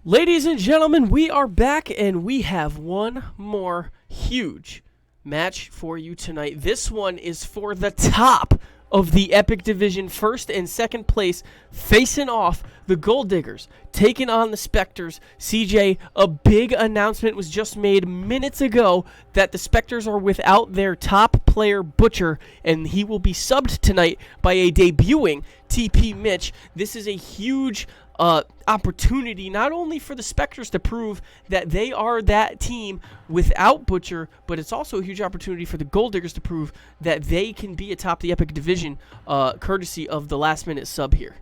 Ladies and gentlemen, we are back and we have one more huge match for you tonight. This one is for the top of the Epic Division, first and second place, facing off the Gold Diggers, taking on the Spectres. CJ, a big announcement was just made minutes ago that the Spectres are without their top player, Butcher, and he will be subbed tonight by a debuting TP Mitch. This is a huge opportunity not only for the Spectres to prove that they are that team without Butcher, but it's also a huge opportunity for the Gold Diggers to prove that they can be atop the Epic Division, courtesy of the last-minute sub here.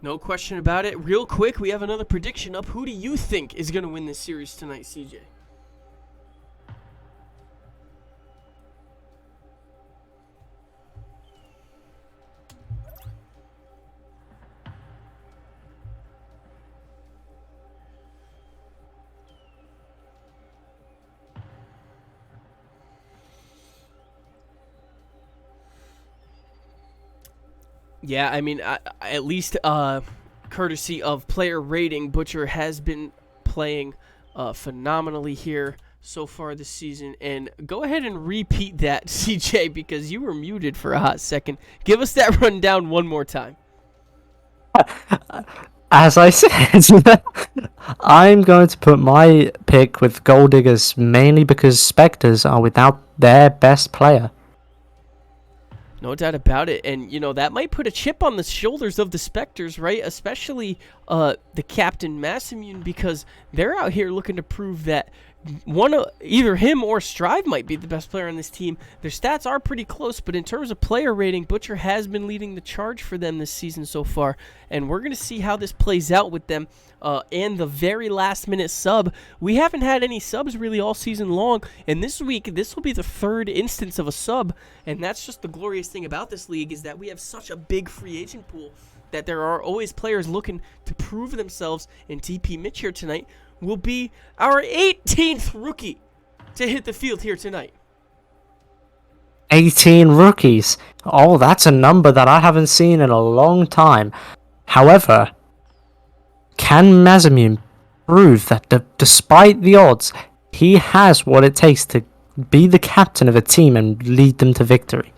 No question about it. Real quick, we have another prediction up. Who do you think is going to win this series tonight, CJ? Yeah, I mean, at least courtesy of player rating, Butcher has been playing phenomenally here so far this season. And go ahead and repeat that, CJ, because you were muted for a hot second. Give us that rundown one more time. As I said, I'm going to put my pick with Gold Diggers mainly because Spectres are without their best player. No doubt about it. And, you know, that might put a chip on the shoulders of the Spectres, right? Especially the captain, Massimune, because they're out here looking to prove that either him or Strive might be the best player on this team. Their stats are pretty close, but in terms of player rating, Butcher has been leading the charge for them this season so far. And we're going to see how this plays out with them. And the very last minute sub. We haven't had any subs really all season long, and this week this will be the third instance of a sub, and that's just the glorious thing about this league, is that we have such a big free agent pool that there are always players looking to prove themselves, and TP Mitch here tonight will be our 18th rookie to hit the field here tonight. 18 rookies. Oh, that's a number that I haven't seen in a long time. However, can Massimune prove that despite the odds, he has what it takes to be the captain of a team and lead them to victory?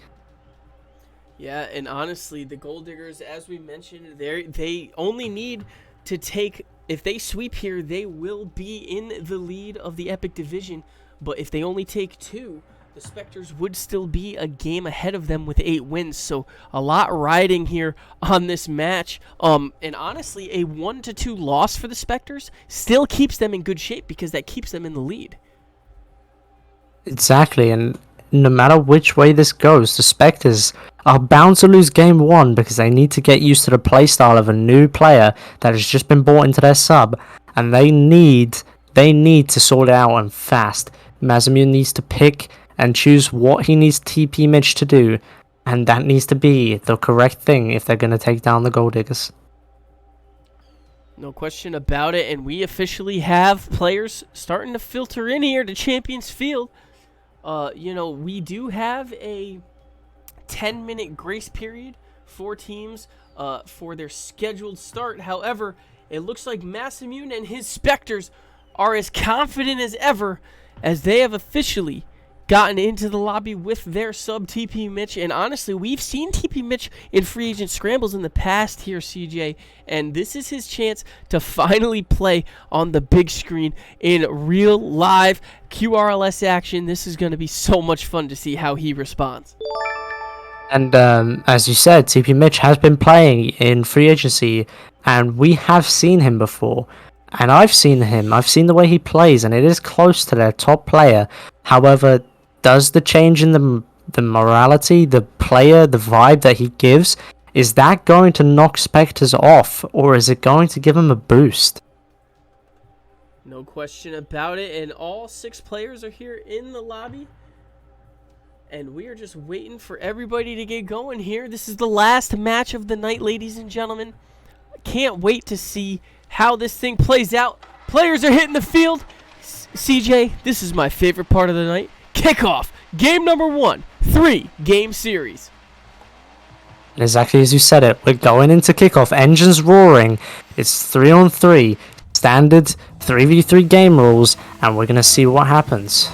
Yeah, and honestly, the Gold Diggers, as we mentioned, they only need to take... If they sweep here, they will be in the lead of the Epic Division. But if they only take 2, the Spectres would still be a game ahead of them with 8 wins. So a lot riding here on this match. And honestly, a 1-2 loss for the Spectres still keeps them in good shape because that keeps them in the lead. Exactly, and no matter which way this goes, the Spectres are bound to lose game 1 because they need to get used to the playstyle of a new player that has just been brought into their sub, and they need to sort it out and fast. Massimune needs to pick and choose what he needs TP Mitch to do, and that needs to be the correct thing if they're going to take down the Gold Diggers. No question about it, and we officially have players starting to filter in here to Champions Field. You know, we do have a 10-minute grace period for teams for their scheduled start. However, it looks like Massimune and his Spectres are as confident as ever, as they have officially gotten into the lobby with their sub TP Mitch. And honestly, we've seen TP Mitch in free agent scrambles in the past here, CJ, and this is his chance to finally play on the big screen in real live QRLS action. This is going to be so much fun to see how he responds. And as you said, TP Mitch has been playing in free agency, and we have seen him before. And I've seen the way he plays, and it is close to their top player. However, does the change in the morality, the player, the vibe that he gives, is that going to knock Spectres off, or is it going to give him a boost? No question about it, and all 6 players are here in the lobby. And we are just waiting for everybody to get going here. This is the last match of the night, ladies and gentlemen. Can't wait to see how this thing plays out. Players are hitting the field. CJ, this is my favorite part of the night. Kickoff. Game number 1. 3-game series. Exactly as you said it. We're going into kickoff. Engines roaring. It's 3-on-3. Standard 3v3 game rules. And we're going to see what happens.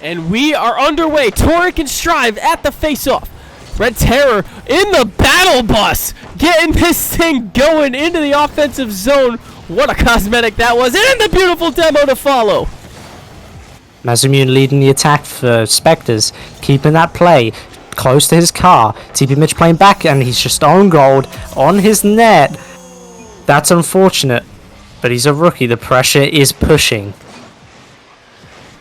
And we are underway. Toric and Strive at the face-off. Red Terror in the battle bus. Getting this thing going into the offensive zone. What a cosmetic that was. And the beautiful demo to follow. Masamune leading the attack for Spectres. Keeping that play close to his car. TP Mitch playing back and he's just on gold on his net. That's unfortunate. But he's a rookie. The pressure is pushing.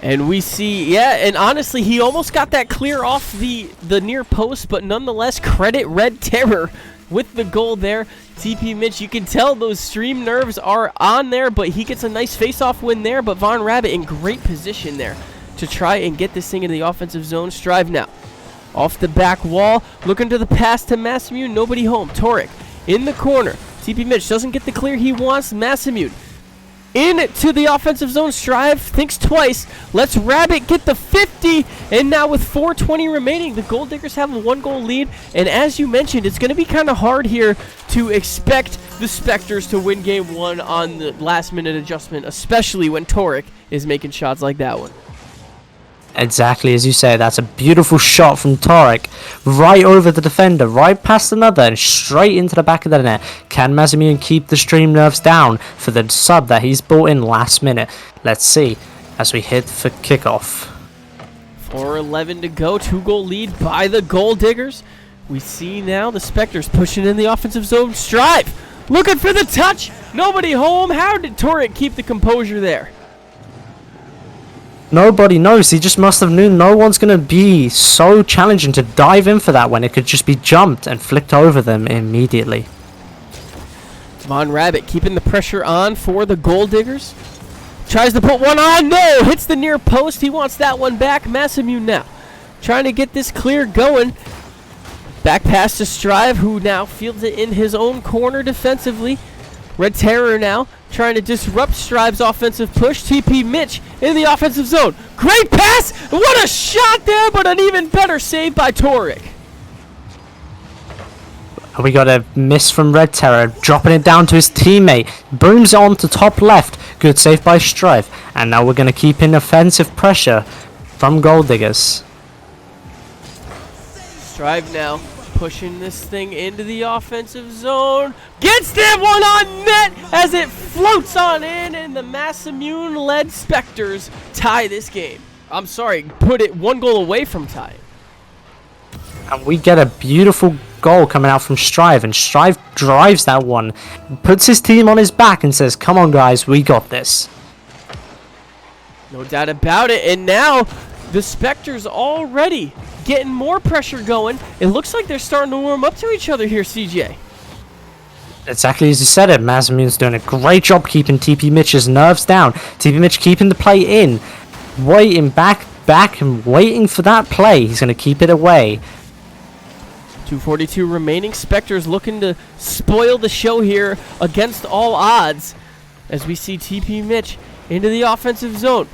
And we see, yeah, and honestly, he almost got that clear off the near post, but nonetheless, credit Red Terror with the goal there. TP Mitch, you can tell those stream nerves are on there, but he gets a nice face-off win there. But Von Rabbit in great position there to try and get this thing into the offensive zone. Strive now. Off the back wall, looking to the pass to Masamune, nobody home. Toric in the corner. TP Mitch doesn't get the clear he wants. Masamune into the offensive zone. Strive thinks twice. Let's Rabbit get the 50. And now with 4:20 remaining, the Gold Diggers have a 1-goal lead. And as you mentioned, it's going to be kind of hard here to expect the Spectres to win game 1 on the last-minute adjustment, especially when Toric is making shots like that one. Exactly as you say, that's a beautiful shot from Toric. Right over the defender, right past another, and straight into the back of the net. Can Masamune keep the stream nerves down for the sub that he's brought in last minute? Let's see as we hit for kickoff. 4:11 to go, 2-goal lead by the Gold Diggers. We see now the Spectres pushing in the offensive zone. Strive looking for the touch. Nobody home. How did Toric keep the composure there? Nobody knows. He just must have known no one's going to be so challenging to dive in for that when it could just be jumped and flicked over them immediately. Von Rabbit keeping the pressure on for the Gold Diggers. Tries to put one on. No! Hits the near post. He wants that one back. Masamune now trying to get this clear going. Back pass to Strive, who now fields it in his own corner defensively. Red Terror now trying to disrupt Strive's offensive push. TP Mitch in the offensive zone. Great pass! What a shot there, but an even better save by Toric. We got a miss from Red Terror, dropping it down to his teammate. Booms on to top left. Good save by Strive. And now we're going to keep in offensive pressure from Gold Diggers. Strive now pushing this thing into the offensive zone. Gets that one on net as it floats on in, and the Masamune-led Spectres tie this game. I'm sorry, put it 1 goal away from tying. And we get a beautiful goal coming out from Strive, and Strive drives that one, puts his team on his back and says, come on guys, we got this. No doubt about it, and now the Spectres already getting more pressure going. It looks like they're starting to warm up to each other here, CJ. Exactly as you said it. Masamune's doing a great job keeping TP Mitch's nerves down. TP Mitch keeping the play in. Waiting back, and waiting for that play. He's going to keep it away. 2:42 remaining. Spectres looking to spoil the show here against all odds. As we see TP Mitch into the offensive zone.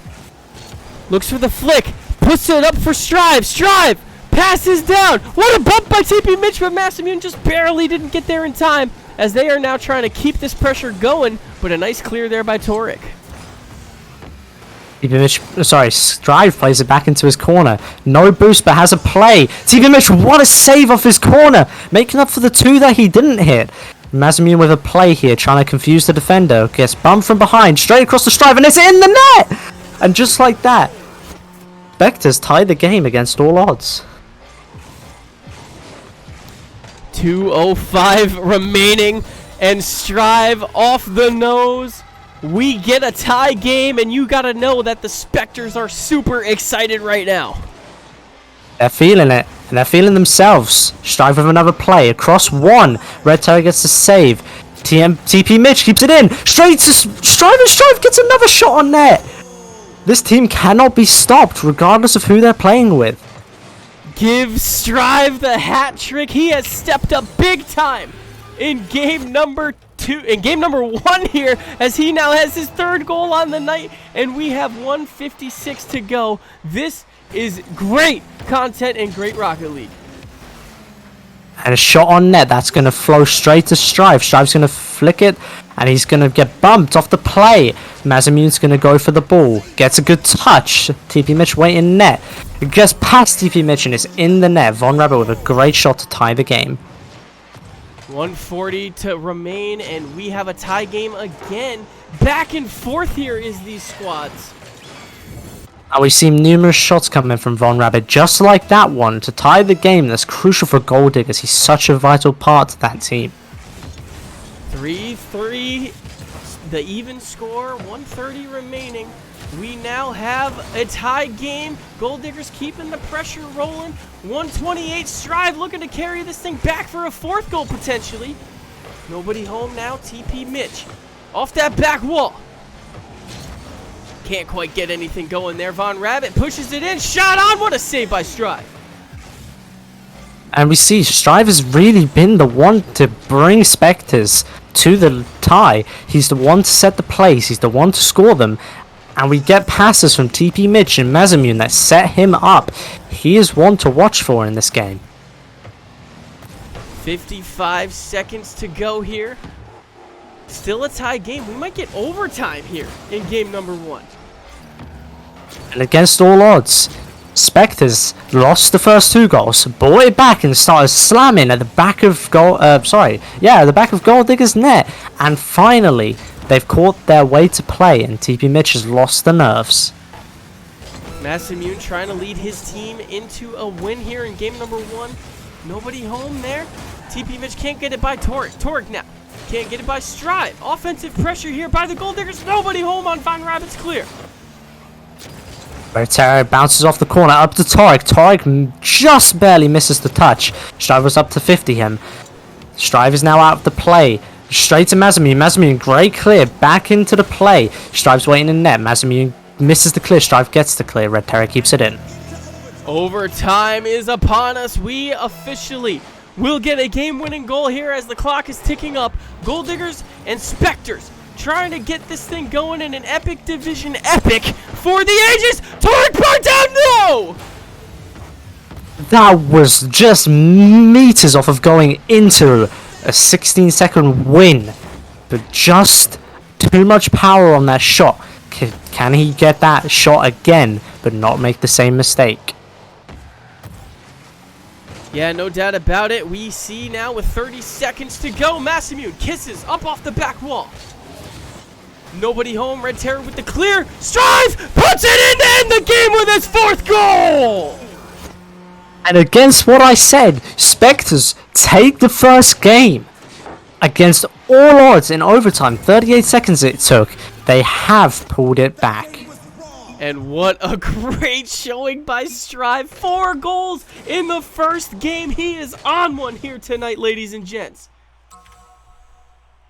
Looks for the flick. Puts it up for Strive. Strive passes down. What a bump by TP Mitch, but Masamune just barely didn't get there in time, as they are now trying to keep this pressure going, but a nice clear there by Toric. TP Mitch, Strive plays it back into his corner. No boost, but has a play. TP Mitch, what a save off his corner, making up for the 2 that he didn't hit. Masamune with a play here, trying to confuse the defender. Gets bumped from behind, straight across the Strive, and it's in the net! And just like that, Spectres tied the game against all odds. 2:05 remaining, and Strive off the nose. We get a tie game, and you gotta know that the Spectres are super excited right now. They're feeling it, and they're feeling themselves. Strive with another play, across 1. Red Terror gets the save. TP Mitch keeps it in, straight to Strive, and Strive gets another shot on net. This team cannot be stopped, regardless of who they're playing with. Give Strive the hat trick. He has stepped up big time in game number 1 here, as he now has his 3rd goal on the night, and we have 1:56 to go. This is great content and great Rocket League. And a shot on net, that's going to flow straight to Strive. Strive's going to flick it, and he's going to get bumped off the play. Masamune's going to go for the ball. Gets a good touch. TP Mitch waiting net. It gets past TP Mitch and is in the net. Von Rabbit with a great shot to tie the game. 1:40 to remain, and we have a tie game again. Back and forth here is these squads. And we've seen numerous shots coming from Von Rabbit, just like that one, to tie the game. That's crucial for Gold Diggers. He's such a vital part to that team. 3-3, the even score, 1:30 remaining. We now have a tie game. Gold Diggers keeping the pressure rolling. 128 Strive looking to carry this thing back for a 4th goal potentially. Nobody home now. TP Mitch off that back wall. Can't quite get anything going there. Von Rabbit pushes it in. Shot on. What a save by Strive. And we see Strive has really been the one to bring Spectres to the tie. He's the one to set the plays. He's the one to score them. And we get passes from TP Mitch and Masamune that set him up. He is one to watch for in this game. 55 seconds to go here. Still a tie game. We might get overtime here in game number 1. And against all odds, Spectres lost the first 2 goals, brought it back and started slamming at the back of the back of Gold Digger's net. And finally, they've caught their way to play, and TP Mitch has lost the nerves. Masamune trying to lead his team into a win here in game number 1. Nobody home there. TP Mitch can't get it by Torek. Torek now can't get it by Strive. Offensive pressure here by the Gold Diggers. Nobody home on Von Rabbit's clear. Bertera bounces off the corner up to Torek. Torek just barely misses the touch. Strive was up to 50 him. Strive is now out of the play. Straight to Masamune. Masamune, great clear. Back into the play. Strive's waiting in net. Masamune misses the clear. Strive gets the clear. Red Terror keeps it in. Overtime is upon us. We officially will get a game-winning goal here as the clock is ticking up. Gold Diggers and Spectres trying to get this thing going in an epic division epic for the ages. Torek part down. No! That was just meters off of going into a 16-second win, but just too much power on that shot. Can he get that shot again, but not make the same mistake? Yeah, no doubt about it. We see now with 30 seconds to go, Masamune kisses up off the back wall. Nobody home. Red Terror with the clear. Strive puts it in to end the game with his 4th goal. And against what I said, Spectres take the first game. Against all odds in overtime, 38 seconds it took, they have pulled it back. And what a great showing by Strive. 4 goals in the first game. He is on one here tonight, ladies and gents.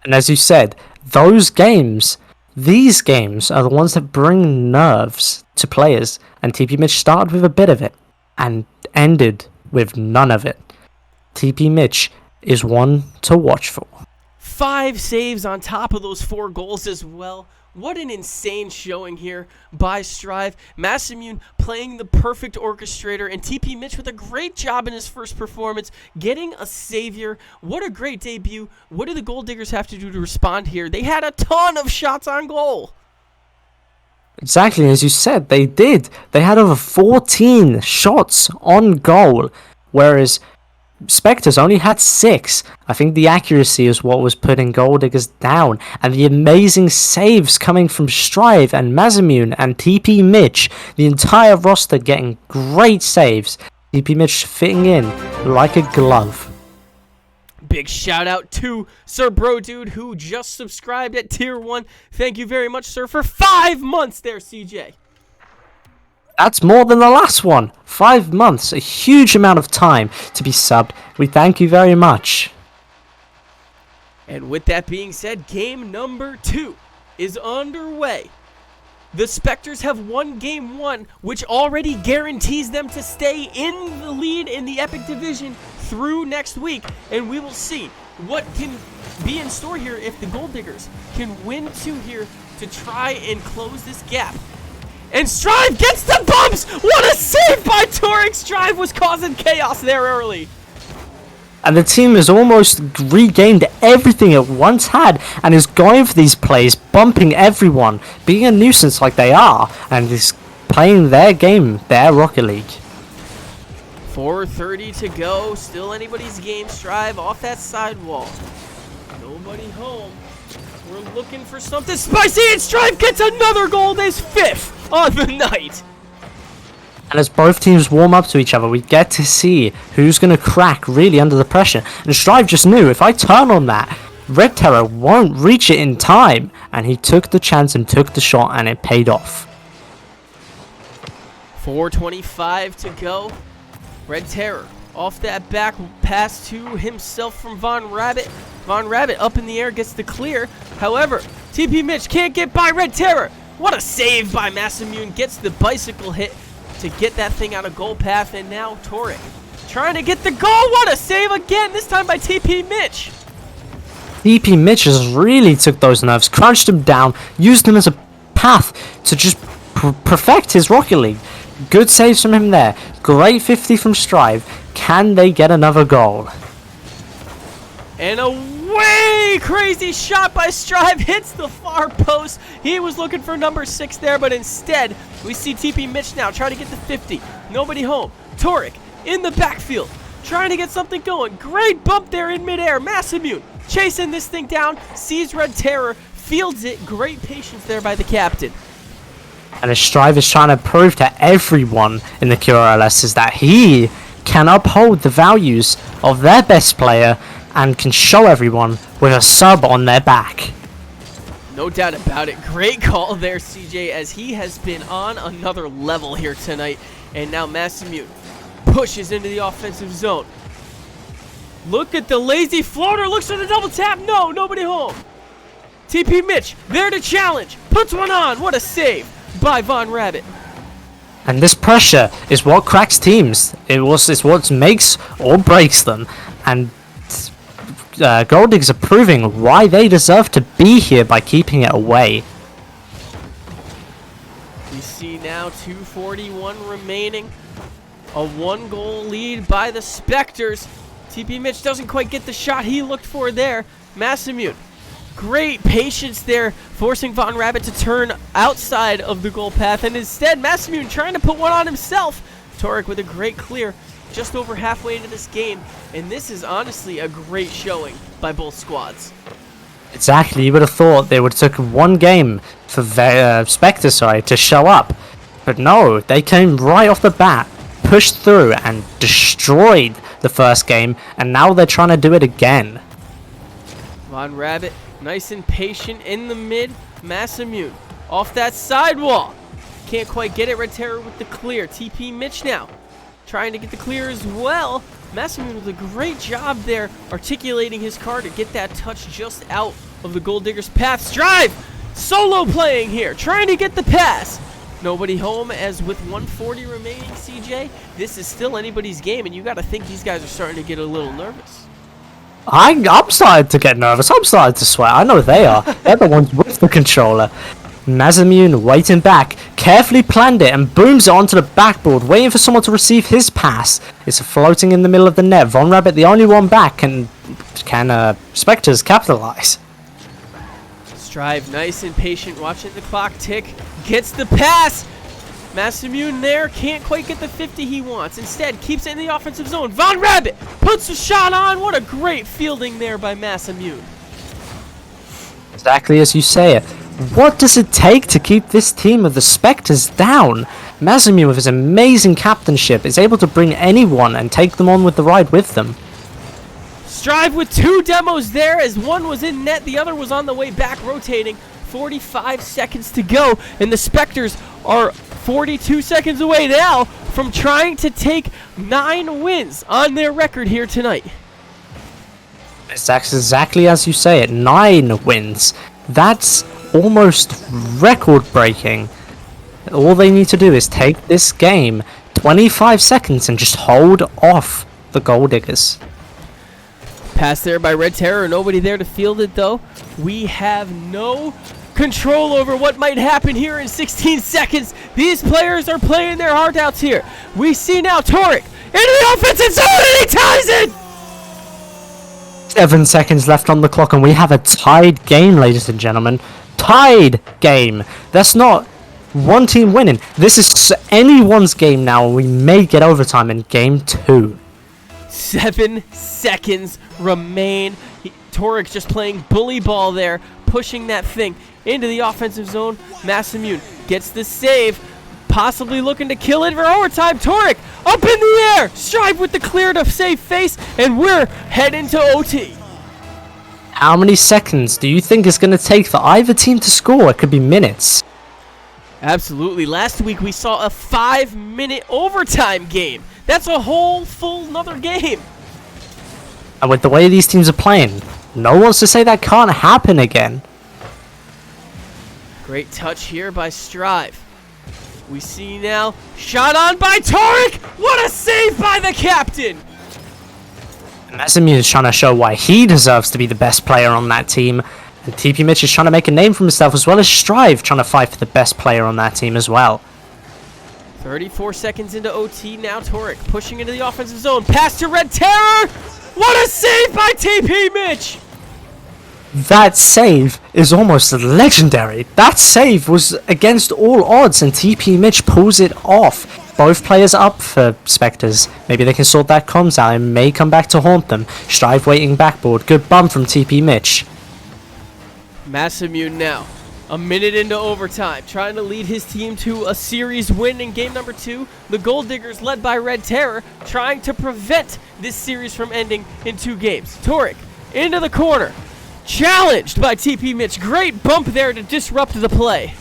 And as you said, these games are the ones that bring nerves to players. And TP Mitch started with a bit of it and ended with none of it. TP Mitch is one to watch for. 5 saves on top of those 4 goals as well. What an insane showing here by Strive. Masamune playing the perfect orchestrator, and TP Mitch with a great job in his first performance, getting a savior. What a great debut. What do the Gold Diggers have to do to respond here? They had a ton of shots on goal. Exactly, as you said, they did. They had over 14 shots on goal, whereas Spectres only had 6. I think the accuracy is what was putting Gold Diggers down, and the amazing saves coming from Strive and Masamune and TP Mitch. The entire roster getting great saves. TP Mitch fitting in like a glove. Big shout out to Sir Bro Dude, who just subscribed at tier 1. Thank you very much, sir, for 5 months there, CJ. That's more than the last one. 5 months, a huge amount of time to be subbed. We thank you very much. And with that being said, game number 2 is underway. The Spectres have won game 1, which already guarantees them to stay in the lead in the Epic Division through next week. And we will see what can be in store here if the Gold Diggers can win 2 here to try and close this gap. And Strive gets the bumps! What a save by Torek! Strive was causing chaos there early. And the team has almost regained everything it once had and is going for these plays, bumping everyone, being a nuisance like they are, and is playing their game, their Rocket League. 4:30 to go, still anybody's game. Strive off that sidewall. Nobody home. We're looking for something spicy, and Strive gets another goal, his 5th on the night. And as both teams warm up to each other, we get to see who's going to crack really under the pressure. And Strive just knew, if I turn on that, Red Terror won't reach it in time. And he took the chance and took the shot, and it paid off. 4:25 to go. Red Terror off that back pass to himself from Von Rabbit. Von Rabbit up in the air gets the clear. However, TP Mitch can't get by Red Terror. What a save by Masamune. Gets the bicycle hit to get that thing out of goal path. And now Torek trying to get the goal. What a save again, this time by TP Mitch. TP Mitch just really took those nerves, crunched him down, used him as a path to just perfect his Rocket League. Good saves from him there. Great 50 from Strive. Can they get another goal? And a way crazy shot by Strive hits the far post. He was looking for number 6 there, but instead we see TP Mitch now trying to get the 50. Nobody home. Torek in the backfield trying to get something going. Great bump there in midair. Masamune chasing this thing down. Sees Red Terror. Fields it. Great patience there by the captain. And as Strive is trying to prove to everyone in the QRLS is that he can uphold the values of their best player and can show everyone with a sub on their back. No doubt about it. Great call there, CJ, as he has been on another level here tonight. And now Masamune pushes into the offensive zone. Look at the lazy floater. Looks for the double tap. No, nobody home. TP Mitch there to challenge. Puts one on. What a save by Von Rabbit. And this pressure is what cracks teams. It's what makes or breaks them. And Gold Diggers are proving why they deserve to be here by keeping it away. We see now 2:41 remaining. A 1-goal lead by the Spectres. TP Mitch doesn't quite get the shot he looked for there. Masamune, great patience there, forcing Von Rabbit to turn outside of the goal path. And instead, Masamune trying to put one on himself. Torek with a great clear just over halfway into this game. And this is honestly a great showing by both squads. Exactly, you would have thought they would have took one game for Spectres to show up. But no, they came right off the bat, pushed through and destroyed the first game, and now they're trying to do it again. Von Rabbit, nice and patient in the mid. Masamune off that sidewall. Can't quite get it. Red Terror with the clear. TP Mitch now trying to get the clear as well. Masamune with a great job there, articulating his car to get that touch just out of the Gold Diggers' path. Strive solo playing here, trying to get the pass. Nobody home, as with 140 remaining, CJ, this is still anybody's game, and you got to think these guys are starting to get a little nervous. I'm starting to get nervous. I'm starting to sweat. I know they are. They're the ones with the controller. Masamune waiting back, carefully planned it and booms it onto the backboard, waiting for someone to receive his pass. It's floating in the middle of the net. Von Rabbit, the only one back, can Spectres capitalize? Strive, nice and patient, watching the clock tick, gets the pass. Masamune there, can't quite get the 50 he wants. Instead, keeps it in the offensive zone. Von Rabbit puts the shot on. What a great fielding there by Masamune. Exactly as you say it. What does it take to keep this team of the Spectres down? Masamune, with his amazing captainship, is able to bring anyone and take them on with the ride with them. Strive with 2 demos there, as one was in net, the other was on the way back rotating. 45 seconds to go, and the Spectres are 42 seconds away now from trying to take 9 wins on their record here tonight. It's exactly as you say it, 9 wins. That's almost record-breaking. All they need to do is take this game 25 seconds and just hold off the Gold Diggers. Pass there by Red Terror. Nobody there to field it, though. We have no control over what might happen here in 16 seconds. These players are playing their heart outs here. We see now Torek in the offensive zone, and he ties it! 7 seconds left on the clock, and we have a tied game, ladies and gentlemen. Tied game. That's not one team winning. This is anyone's game now, and we may get overtime in game 2. 7 seconds remain. Torek just playing bully ball there, pushing that thing into the offensive zone. Masamune gets the save, possibly looking to kill it for overtime. Torek up in the air, Strive with the clear to save face, and we're heading to OT. How many seconds do you think it's going to take for either team to score? It could be minutes. Absolutely. Last week we saw a 5-minute overtime game. That's a whole full another game. And with the way these teams are playing, no one's to say that can't happen again. Great touch here by Strive. We see now, shot on by Torek. What a save by the captain. Masamune is trying to show why he deserves to be the best player on that team. And TP Mitch is trying to make a name for himself, as well as Strive trying to fight for the best player on that team as well. 34 seconds into OT now. Torek pushing into the offensive zone. Pass to Red Terror. What a save by TP Mitch. That save is almost legendary. That save was against all odds, and TP Mitch pulls it off. Both players up for Spectres. Maybe they can sort that comms out and may come back to haunt them. Strive waiting backboard. Good bump from TP Mitch. Masamune now, a minute into overtime, trying to lead his team to a series win in game number 2. The Gold Diggers, led by Red Terror, trying to prevent this series from ending in 2 games. Torek into the corner, challenged by TP Mitch. Great bump there to disrupt the play.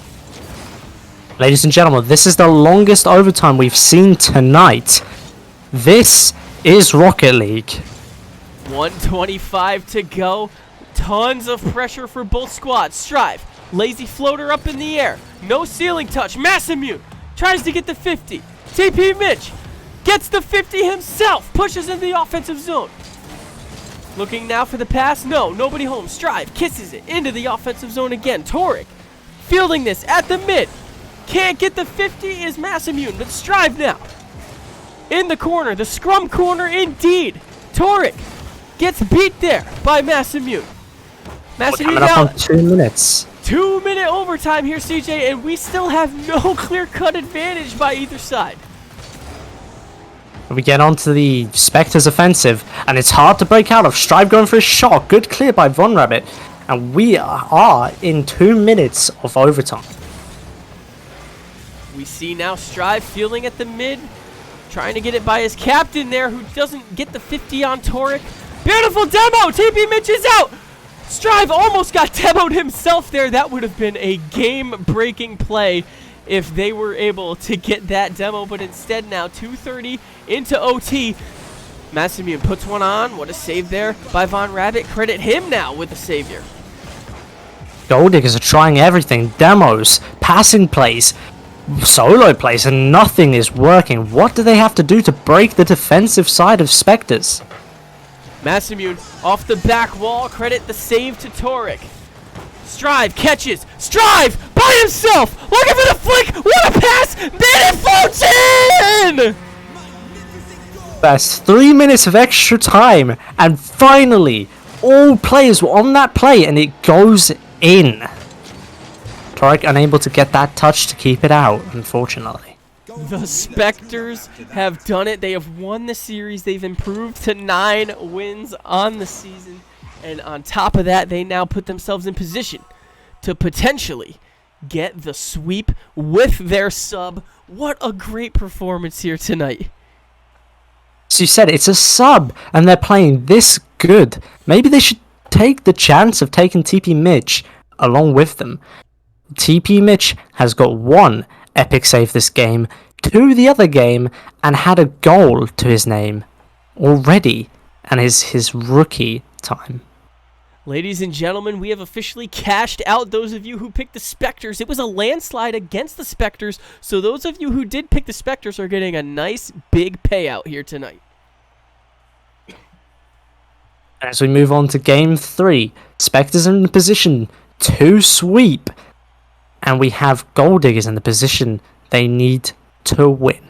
Ladies and gentlemen, this is the longest overtime we've seen tonight. This is Rocket League. 1:25 to go. Tons of pressure for both squads. Strive, lazy floater up in the air. No ceiling touch. Masamune tries to get the 50. TP Mitch gets the 50 himself. Pushes in the offensive zone. Looking now for the pass. No, nobody home. Strive kisses it into the offensive zone again. Torek fielding this at the mid. Can't get the 50 is Masamune, but Strive now. In the corner, the scrum corner indeed. Torek gets beat there by Masamune. Masamune Coming up on 2 minutes. 2-minute overtime here, CJ, and we still have no clear-cut advantage by either side. We get onto the Spectres offensive, and it's hard to break out of. Strive going for a shot. Good clear by Von Rabbit. And we are in 2 minutes of overtime. We see now Strive fielding at the mid, trying to get it by his captain there, who doesn't get the 50 on Torek. Beautiful demo! TP Mitch is out! Strive almost got demoed himself there. That would have been a game-breaking play if they were able to get that demo, but instead now 2:30 into OT. Masamune puts one on. What a save there by Von Rabbit. Credit him now with the savior. Gold Diggers are trying everything. Demos, passing plays, solo plays, and nothing is working. What do they have to do to break the defensive side of Spectres? Masamune off the back wall. Credit the save to Torek. Strive catches. Strive by himself. Looking for the flick. What a pass. It floats in. That's 3 minutes of extra time. And finally, all players were on that play and it goes in. Torek unable to get that touch to keep it out, unfortunately. The Spectres have done it. They have won the series. They've improved to 9 wins on the season. And on top of that, they now put themselves in position to potentially get the sweep with their sub. What a great performance here tonight. As you said, it's a sub, and they're playing this good. Maybe they should take the chance of taking TP Mitch along with them. TP Mitch has got 1 epic save this game, 2 the other game, and had a goal to his name already, and is his rookie time. Ladies and gentlemen, we have officially cashed out those of you who picked the Spectres. It was a landslide against the Spectres, so those of you who did pick the Spectres are getting a nice big payout here tonight. As we move on to Game 3, Spectres in the position to sweep. And we have Gold Diggers in the position they need to win.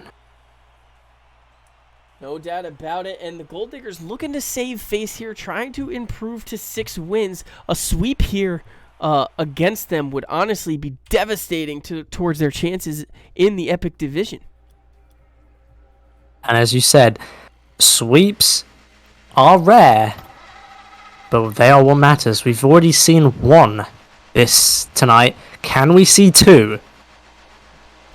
No doubt about it, and the Gold Diggers looking to save face here, trying to improve to 6 wins. A sweep here against them would honestly be devastating towards their chances in the Epic Division. And as you said, sweeps are rare, but they are what matters. We've already seen one tonight. Can we see 2?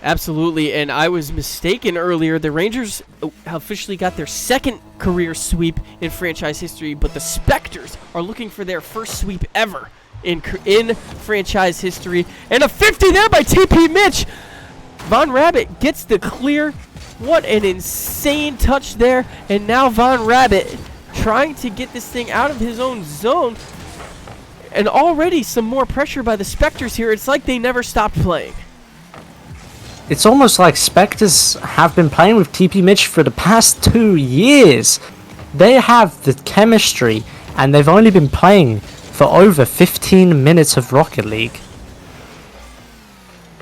Absolutely, and I was mistaken earlier. The Rangers officially got their 2nd career sweep in franchise history, but the Spectres are looking for their first sweep ever in franchise history. And a 50 there by TP Mitch. Von Rabbit gets the clear. What an insane touch there. And now Von Rabbit trying to get this thing out of his own zone. And already some more pressure by the Spectres here. It's like they never stopped playing. It's almost like Spectres have been playing with TP Mitch for the past 2 years. They have the chemistry, and they've only been playing for over 15 minutes of Rocket League.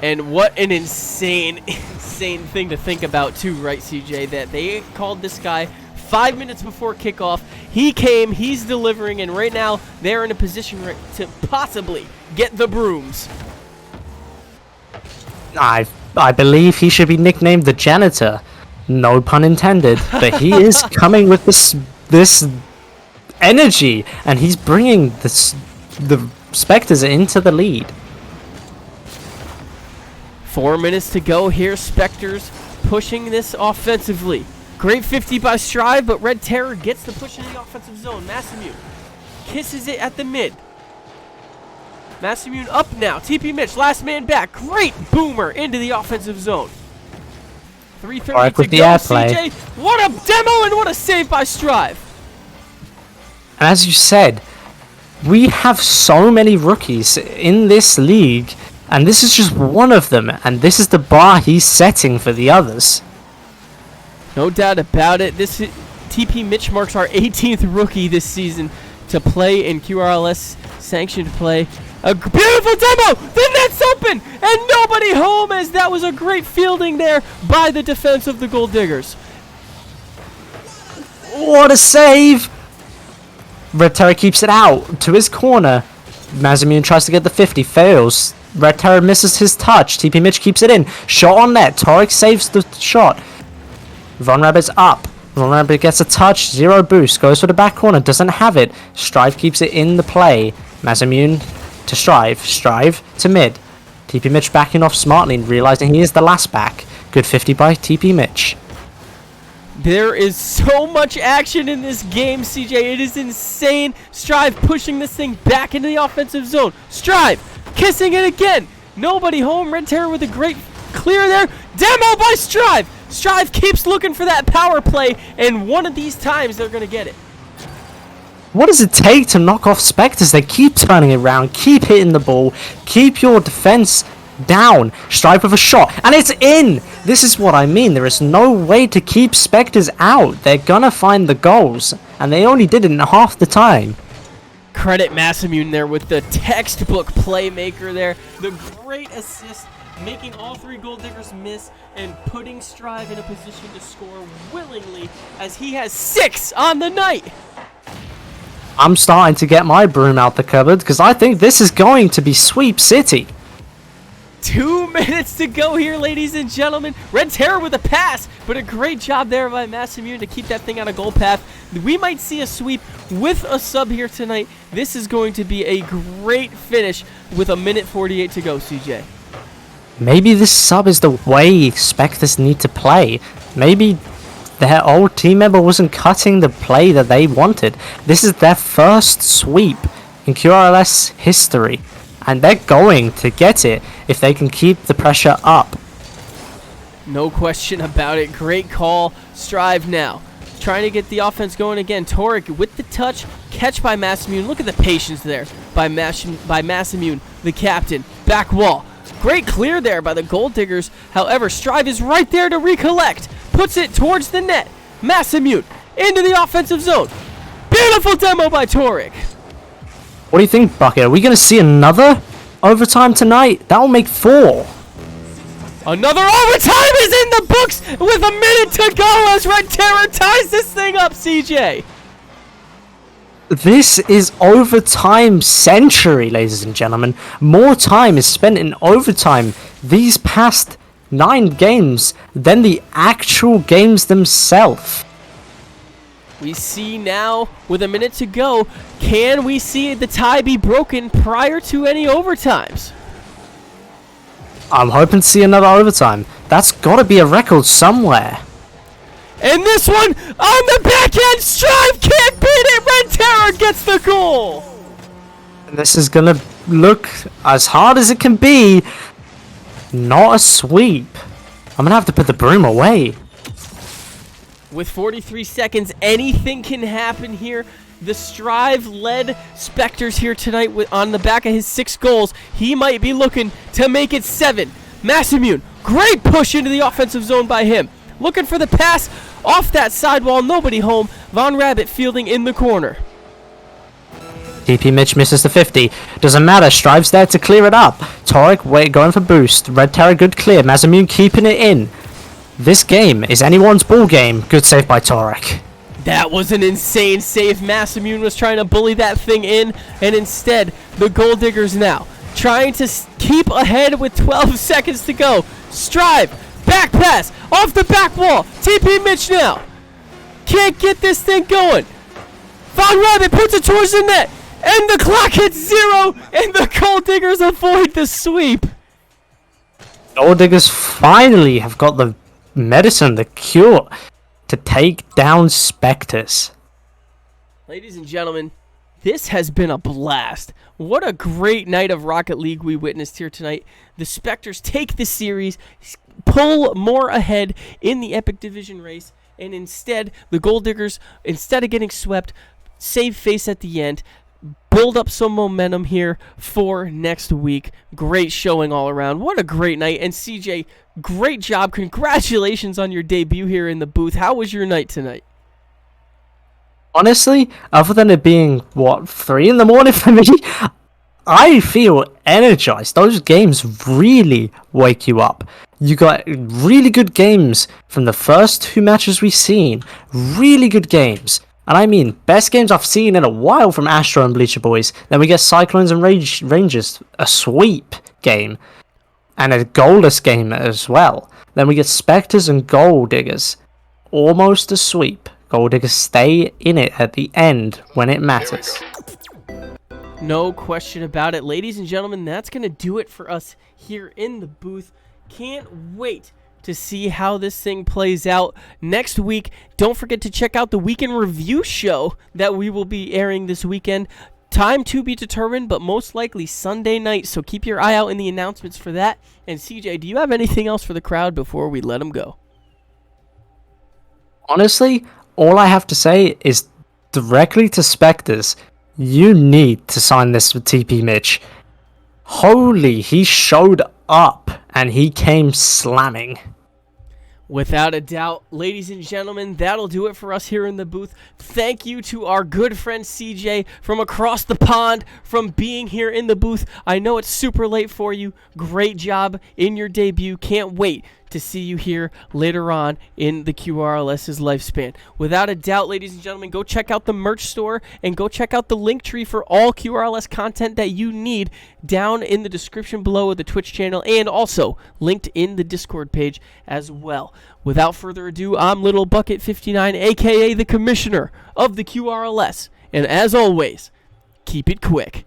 And what an insane thing to think about too, right, CJ? That they called this guy 5 minutes before kickoff. He came, he's delivering, and right now they're in a position to possibly get the brooms. I believe he should be nicknamed the Janitor. No pun intended. But he is coming with this energy, and he's bringing the Spectres into the lead. 4 minutes to go here. Spectres pushing this offensively. Great 50 by Strive, but Red Terror gets the push in the offensive zone. Massimune kisses it at the mid. Massimune up now. TP Mitch, last man back. Great boomer into the offensive zone. 3:30 right, to with the go, airplay. CJ. What a demo and what a save by Strive. And as you said, we have so many rookies in this league, and this is just one of them, and this is the bar he's setting for the others. No doubt about it. TP Mitch marks our 18th rookie this season to play in QRLS sanctioned play. A beautiful demo! The net's open! And nobody home, as that was a great fielding there by the defense of the Gold Diggers. What a save! Red Terror keeps it out to his corner. Massimune tries to get the 50, fails. Red Terror misses his touch. TP Mitch keeps it in. Shot on net. Torek saves the shot. Von Rabbit's up. Von Rabbit gets a touch. 0 boost. Goes for the back corner. Doesn't have it. Strive keeps it in the play. Massimune to Strive. Strive to mid. TP Mitch backing off smartly, realizing he is the last back. Good 50 by TP Mitch. There is so much action in this game, CJ. It is insane. Strive pushing this thing back into the offensive zone. Strive kissing it again. Nobody home. Red Terror with a great clear there. Demo by Strive. Strive keeps looking for that power play, and one of these times they're going to get it. What does it take to knock off Spectres? They keep turning it around, keep hitting the ball, keep your defense down. Strive with a shot, and it's in! This is what I mean. There is no way to keep Spectres out. They're gonna find the goals, and they only did it in half the time. Credit Massimune there with the textbook playmaker there. The great assist, making all 3 Gold Diggers miss and putting Strive in a position to score willingly, as he has 6 on the night. I'm starting to get my broom out the cupboard, because I think this is going to be Sweep City. 2 minutes to go here, ladies and gentlemen. Red Terror with a pass, but a great job there by Massimune to keep that thing on a goal path. We might see a sweep with a sub here tonight. This is going to be a great finish with 1:48 to go, CJ. Maybe this sub is the way Spectres need to play. Maybe their old team member wasn't cutting the play that they wanted. This is their first sweep in QRLS history, and they're going to get it if they can keep the pressure up. No question about it. Great call. Strive now. trying to get the offense going again. Torek with the touch, catch by Massimune. Look at the patience there by Massimune, the captain. Back wall. Great clear there by the Gold Diggers. However, Strive is right there to recollect. Puts it towards the net. Massimune into the offensive zone. Beautiful demo by Torek. What do you think, Bucket? Are we going to see another overtime tonight? That will make 4. Another overtime is in the books with a minute to go as Red Terror ties this thing up, CJ. This is overtime century, ladies and gentlemen. More time is spent in overtime these past 9 games than the actual games themselves. We see now, with a minute to go, can we see the tie be broken prior to any overtimes? I'm hoping to see another overtime. That's got to be a record somewhere. And this one, on the back end, Strive can't beat it! Red Terror gets the goal! And this is going to look as hard as it can be. Not a sweep. I'm going to have to put the broom away. With 43 seconds, anything can happen here. The Strive-led Spectres here tonight on the back of his 6 goals. He might be looking to make it 7. Massimune, great push into the offensive zone by him. Looking for the pass off that sidewall, nobody home. Von Rabbit fielding in the corner. TP Mitch misses the 50. Doesn't matter, Strive's there to clear it up. Torek going for boost. Red Terror good clear. Massimune keeping it in. This game is anyone's ball game. Good save by Torek. That was an insane save. Massimune was trying to bully that thing in, and instead, the Gold Diggers now trying to keep ahead with 12 seconds to go. Strive, back pass, off the back wall. TP Mitch now. Can't get this thing going. Von Rabbit puts it towards the net, and the clock hits 0, and the Gold Diggers avoid the sweep. Gold Diggers finally have got the medicine, the cure, to take down Spectres. Ladies and gentlemen, this has been a blast. What a great night of Rocket League we witnessed here tonight. The Spectres take the series, pull more ahead in the Epic Division race, and instead, the Gold Diggers, instead of getting swept, save face at the end, build up some momentum here for next week. Great showing all around. What a great night. And CJ, great job. Congratulations on your debut here in the booth. How was your night tonight? Honestly, other than it being, 3 in the morning for me, I feel energized. Those games really wake you up. You got really good games from the first 2 matches we've seen. Really good games. And I mean, best games I've seen in a while from Astro and Bleacher Boys. Then we get Cyclones and Rangers, a sweep game. And a goalless game as well. Then we get Spectres and Gold Diggers. Almost a sweep. Gold Diggers stay in it at the end when it matters. No question about it. Ladies and gentlemen, that's going to do it for us here in the booth. Can't wait to see how this thing plays out next week. Don't forget to check out the weekend review show that we will be airing this weekend. Time to be determined, but most likely Sunday night, so keep your eye out in the announcements for that. And CJ, do you have anything else for the crowd before we let them go? Honestly, all I have to say is directly to Spectres, you need to sign this with TP Mitch. Holy, he showed up and he came slamming. Without a doubt, ladies and gentlemen, that'll do it for us here in the booth. Thank you to our good friend CJ from across the pond from being here in the booth. I know it's super late for you. Great job in your debut. Can't wait to see you here later on in the QRLS's lifespan. Without a doubt, ladies and gentlemen, go check out the merch store and go check out the link tree for all QRLS content that you need down in the description below of the Twitch channel and also linked in the Discord page as well. Without further ado, I'm Little Bucket 59, aka the Commissioner of the QRLS, and as always, keep it quick.